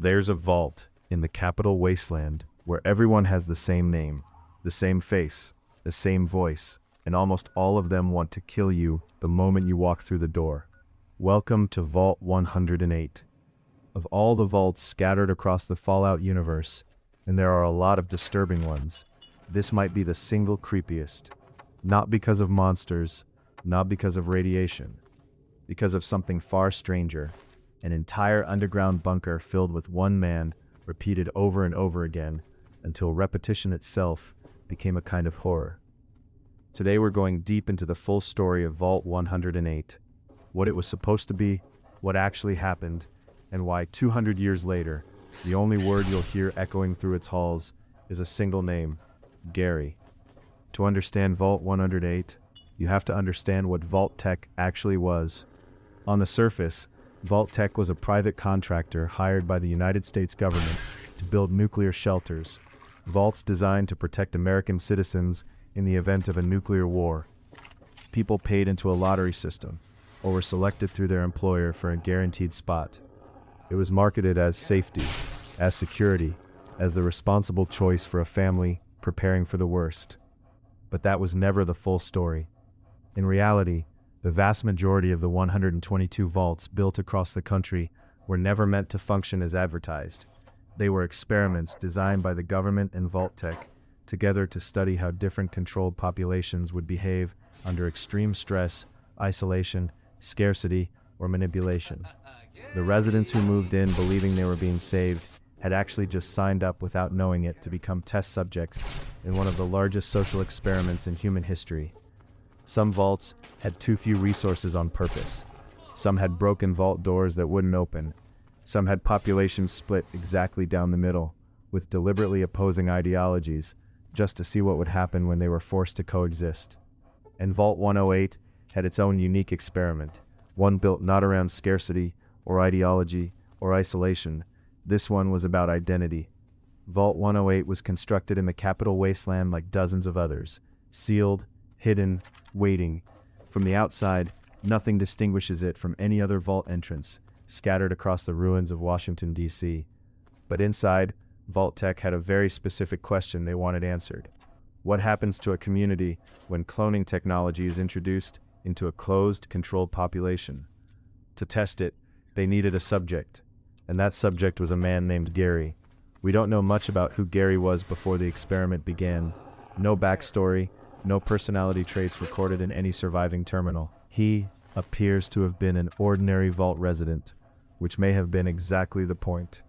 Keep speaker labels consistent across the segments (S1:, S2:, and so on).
S1: There's a vault in the Capital Wasteland where everyone has the same name, the same face, the same voice, and almost all of them want to kill you the moment you walk through the door. Welcome to Vault 108. Of all the vaults scattered across the Fallout universe, and there are a lot of disturbing ones, this might be the single creepiest. Not because of monsters, not because of radiation, because of something far stranger. An entire underground bunker filled with one man, repeated over and over again, until repetition itself became a kind of horror. Today we're going deep into the full story of Vault 108, what it was supposed to be, what actually happened, and why 200 years later, the only word you'll hear echoing through its halls is a single name, Gary. To understand Vault 108, you have to understand what Vault-Tec actually was. On the surface, Vault-Tec was a private contractor hired by the United States government to build nuclear shelters, vaults designed to protect American citizens in the event of a nuclear war. People paid into a lottery system, or were selected through their employer for a guaranteed spot. It was marketed as safety, as security, as the responsible choice for a family preparing for the worst. But that was never the full story. In reality, the vast majority of the 122 vaults built across the country were never meant to function as advertised. They were experiments designed by the government and Vault-Tec together to study how different controlled populations would behave under extreme stress, isolation, scarcity, or manipulation. The residents who moved in believing they were being saved had actually just signed up without knowing it to become test subjects in one of the largest social experiments in human history. Some vaults had too few resources on purpose. Some had broken vault doors that wouldn't open. Some had populations split exactly down the middle, with deliberately opposing ideologies, just to see what would happen when they were forced to coexist. And Vault 108 had its own unique experiment, one built not around scarcity, or ideology, or isolation. This one was about identity. Vault 108 was constructed in the Capital Wasteland like dozens of others, sealed, hidden, waiting. From the outside, nothing distinguishes it from any other vault entrance, scattered across the ruins of Washington, D.C. But inside, Vault-Tec had a very specific question they wanted answered. What happens to a community when cloning technology is introduced into a closed, controlled population? To test it, they needed a subject, and that subject was a man named Gary. We don't know much about who Gary was before the experiment began. No backstory, no personality traits recorded in any surviving terminal. He appears to have been an ordinary vault resident, which may have been exactly the point.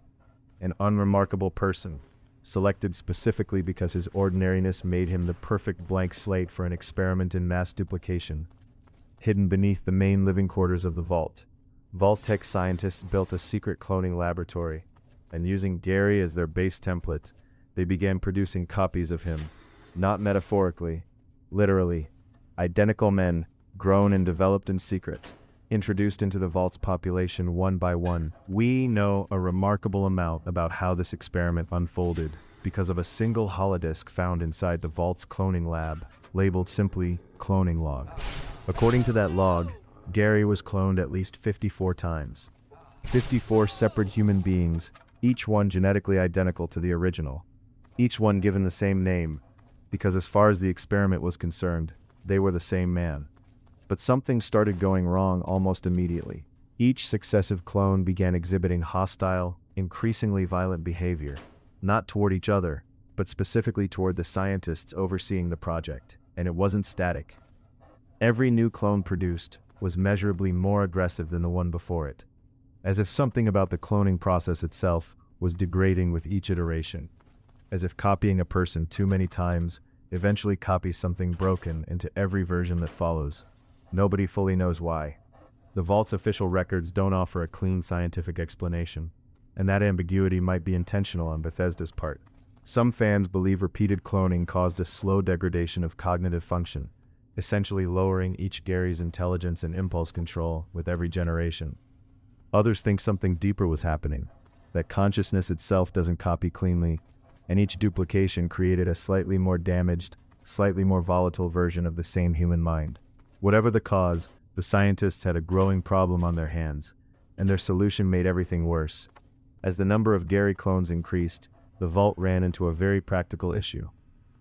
S1: An unremarkable person, selected specifically because his ordinariness made him the perfect blank slate for an experiment in mass duplication. Hidden beneath the main living quarters of the vault, Vault-Tec scientists built a secret cloning laboratory, and using Gary as their base template, they began producing copies of him, not metaphorically, literally, identical men, grown and developed in secret, introduced into the vault's population one by one. We know a remarkable amount about how this experiment unfolded because of a single holodisk found inside the vault's cloning lab, labeled simply cloning log. According to that log, Gary was cloned at least 54 times. 54 separate human beings, each one genetically identical to the original, each one given the same name, because as far as the experiment was concerned, they were the same man. But something started going wrong almost immediately. Each successive clone began exhibiting hostile, increasingly violent behavior, not toward each other, but specifically toward the scientists overseeing the project, and it wasn't static. Every new clone produced was measurably more aggressive than the one before it, as if something about the cloning process itself was degrading with each iteration. As if copying a person too many times eventually copies something broken into every version that follows. Nobody fully knows why. The Vault's official records don't offer a clean scientific explanation, and that ambiguity might be intentional on Bethesda's part. Some fans believe repeated cloning caused a slow degradation of cognitive function, essentially lowering each Gary's intelligence and impulse control with every generation. Others think something deeper was happening, that consciousness itself doesn't copy cleanly, and each duplication created a slightly more damaged, slightly more volatile version of the same human mind. Whatever the cause, the scientists had a growing problem on their hands, and their solution made everything worse. As the number of Gary clones increased, the vault ran into a very practical issue.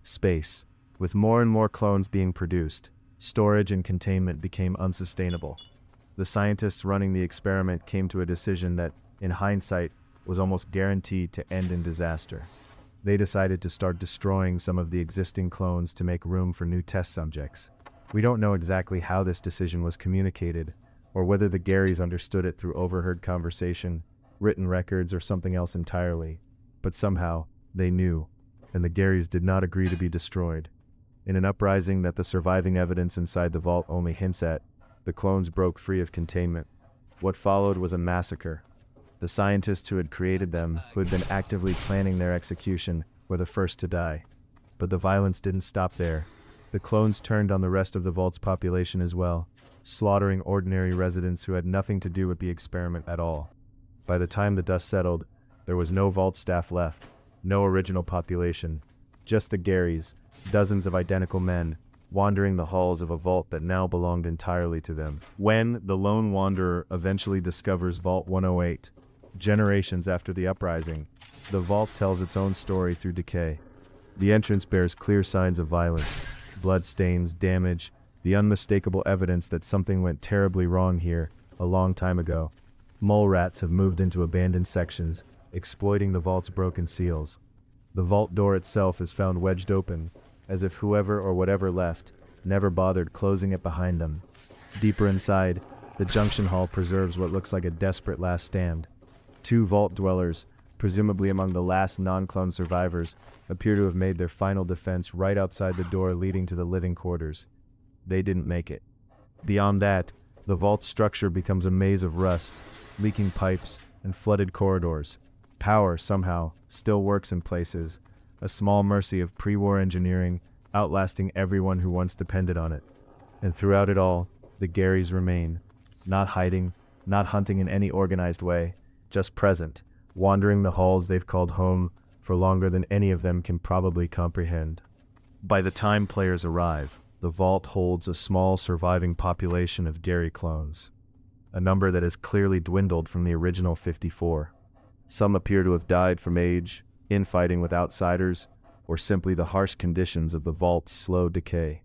S1: Space. With more and more clones being produced, storage and containment became unsustainable. The scientists running the experiment came to a decision that, in hindsight, was almost guaranteed to end in disaster. They decided to start destroying some of the existing clones to make room for new test subjects. We don't know exactly how this decision was communicated, or whether the Garys understood it through overheard conversation, written records, or something else entirely, but somehow, they knew, and the Garys did not agree to be destroyed. In an uprising that the surviving evidence inside the vault only hints at, the clones broke free of containment. What followed was a massacre. The scientists who had created them, who had been actively planning their execution, were the first to die. But the violence didn't stop there. The clones turned on the rest of the vault's population as well, slaughtering ordinary residents who had nothing to do with the experiment at all. By the time the dust settled, there was no vault staff left, no original population, just the Garys, dozens of identical men, wandering the halls of a vault that now belonged entirely to them. When the lone wanderer eventually discovers Vault 108, generations after the uprising, the vault tells its own story through decay. The entrance bears clear signs of violence, bloodstains, damage, the unmistakable evidence that something went terribly wrong here a long time ago. Mole rats have moved into abandoned sections, exploiting the vault's broken seals. The vault door itself is found wedged open, as if whoever or whatever left never bothered closing it behind them. Deeper inside, the junction hall preserves what looks like a desperate last stand. Two vault dwellers, presumably among the last non-clone survivors, appear to have made their final defense right outside the door leading to the living quarters. They didn't make it. Beyond that, the vault's structure becomes a maze of rust, leaking pipes, and flooded corridors. Power, somehow, still works in places, a small mercy of pre-war engineering, outlasting everyone who once depended on it. And throughout it all, the Garys remain, not hiding, not hunting in any organized way, just present, wandering the halls they've called home for longer than any of them can probably comprehend. By the time players arrive, the vault holds a small surviving population of Gary clones, a number that has clearly dwindled from the original 54. Some appear to have died from age, infighting with outsiders, or simply the harsh conditions of the vault's slow decay.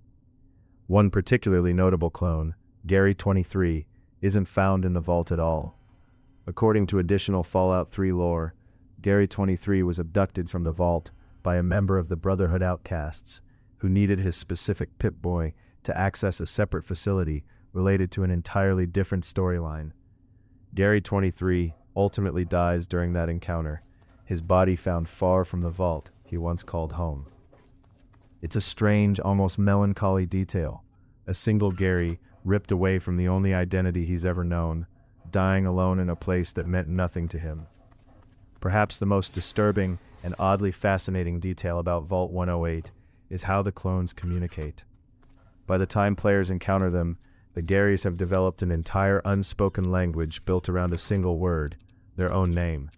S1: One particularly notable clone, Gary 23, isn't found in the vault at all. According to additional Fallout 3 lore, Gary 23 was abducted from the vault by a member of the Brotherhood Outcasts, who needed his specific Pip-Boy to access a separate facility related to an entirely different storyline. Gary 23 ultimately dies during that encounter, his body found far from the vault he once called home. It's a strange, almost melancholy detail. A single Gary ripped away from the only identity he's ever known, dying alone in a place that meant nothing to him. Perhaps the most disturbing and oddly fascinating detail about Vault 108 is how the clones communicate. By the time players encounter them, the Garys have developed an entire unspoken language built around a single word, their own name.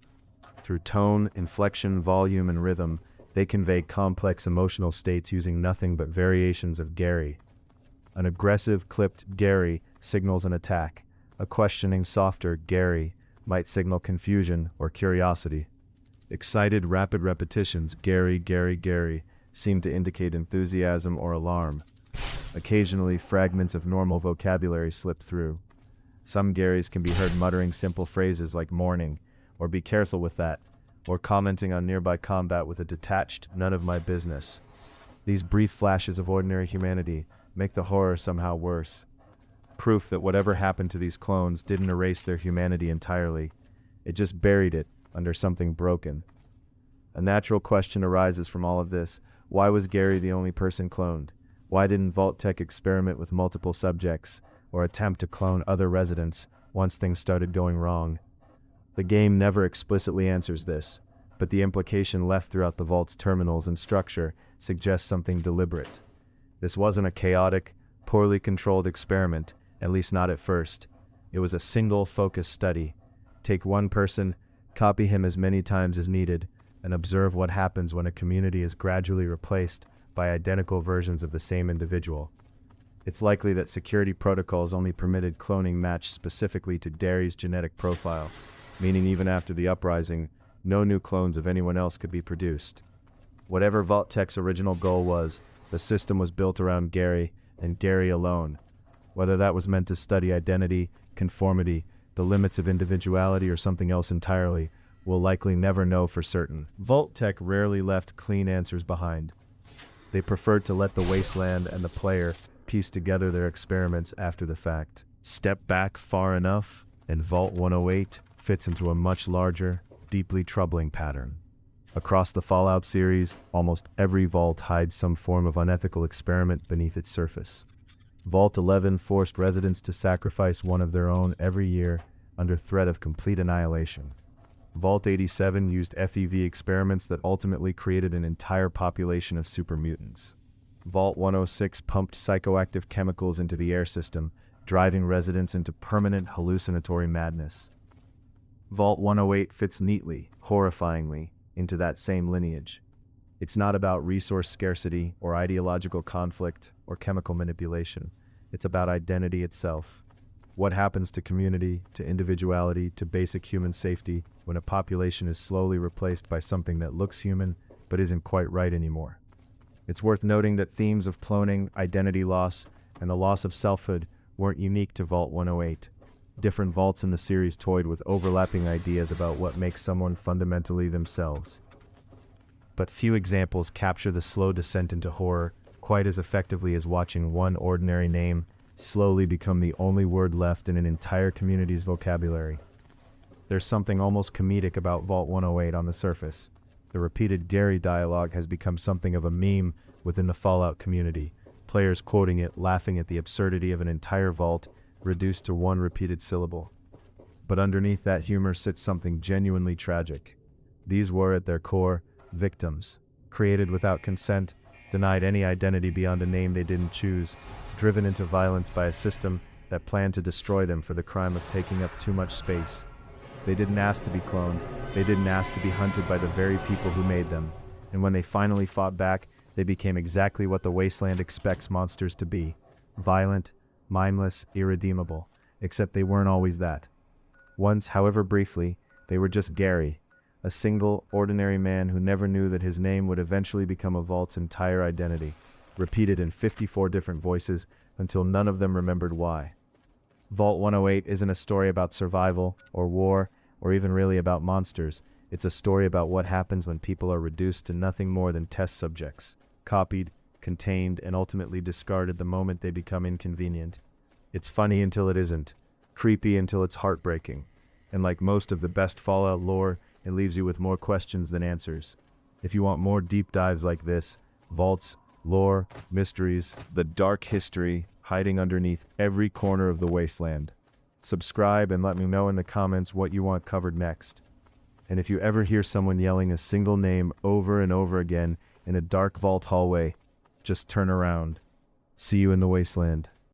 S1: Through tone, inflection, volume, and rhythm, they convey complex emotional states using nothing but variations of Gary. An aggressive, clipped Gary signals an attack. A questioning, softer Gary might signal confusion or curiosity. Excited, rapid repetitions, Gary, Gary, Gary, seem to indicate enthusiasm or alarm. Occasionally, fragments of normal vocabulary slip through. Some Garys can be heard muttering simple phrases like morning, or be careful with that, or commenting on nearby combat with a detached, none of my business. These brief flashes of ordinary humanity make the horror somehow worse. Proof that whatever happened to these clones didn't erase their humanity entirely. It just buried it under something broken. A natural question arises from all of this. Why was Gary the only person cloned? Why didn't Vault-Tec experiment with multiple subjects, or attempt to clone other residents once things started going wrong? The game never explicitly answers this, but the implication left throughout the Vault's terminals and structure suggests something deliberate. This wasn't a chaotic, poorly controlled experiment, at least not at first. It was a single, focused study. Take one person, copy him as many times as needed, and observe what happens when a community is gradually replaced by identical versions of the same individual. It's likely that security protocols only permitted cloning matched specifically to Gary's genetic profile. meaning even after the uprising, no new clones of anyone else could be produced. Whatever Vault-Tec's original goal was, the system was built around Gary, and Gary alone. Whether that was meant to study identity, conformity, the limits of individuality, or something else entirely, we'll likely never know for certain. Vault-Tec rarely left clean answers behind. They preferred to let the wasteland and the player piece together their experiments after the fact. Step back far enough, and Vault 108 fits into a much larger, deeply troubling pattern. Across the Fallout series, almost every vault hides some form of unethical experiment beneath its surface. Vault 11 forced residents to sacrifice one of their own every year under threat of complete annihilation. Vault 87 used FEV experiments that ultimately created an entire population of super mutants. Vault 106 pumped psychoactive chemicals into the air system, driving residents into permanent hallucinatory madness. Vault 108 fits neatly, horrifyingly, into that same lineage. It's not about resource scarcity or ideological conflict or chemical manipulation. It's about identity itself. What happens to community, to individuality, to basic human safety when a population is slowly replaced by something that looks human but isn't quite right anymore? It's worth noting that themes of cloning, identity loss, and the loss of selfhood weren't unique to Vault 108. Different vaults in the series toyed with overlapping ideas about what makes someone fundamentally themselves. But few examples capture the slow descent into horror quite as effectively as watching one ordinary name slowly become the only word left in an entire community's vocabulary. There's something almost comedic about Vault 108 on the surface. The repeated Gary dialogue has become something of a meme within the Fallout community, players quoting it, laughing at the absurdity of an entire vault reduced to one repeated syllable. But underneath that humor sits something genuinely tragic. These were, at their core, victims, created without consent, denied any identity beyond a name they didn't choose, driven into violence by a system that planned to destroy them for the crime of taking up too much space. They didn't ask to be cloned, they didn't ask to be hunted by the very people who made them, and when they finally fought back, they became exactly what the wasteland expects monsters to be: violent, mindless, irredeemable, except they weren't always that. Once, however briefly, they were just Gary, a single, ordinary man who never knew that his name would eventually become a vault's entire identity, repeated in 54 different voices until none of them remembered why. Vault 108 isn't a story about survival, or war, or even really about monsters. It's a story about what happens when people are reduced to nothing more than test subjects, copied, contained, and ultimately discarded the moment they become inconvenient. It's funny until it isn't, creepy until it's heartbreaking, and like most of the best Fallout lore, it leaves you with more questions than answers. If you want more deep dives like this, vaults, lore, mysteries, the dark history hiding underneath every corner of the wasteland, subscribe and let me know in the comments what you want covered next. And if you ever hear someone yelling a single name over and over again in a dark vault hallway, just turn around. See you in the wasteland.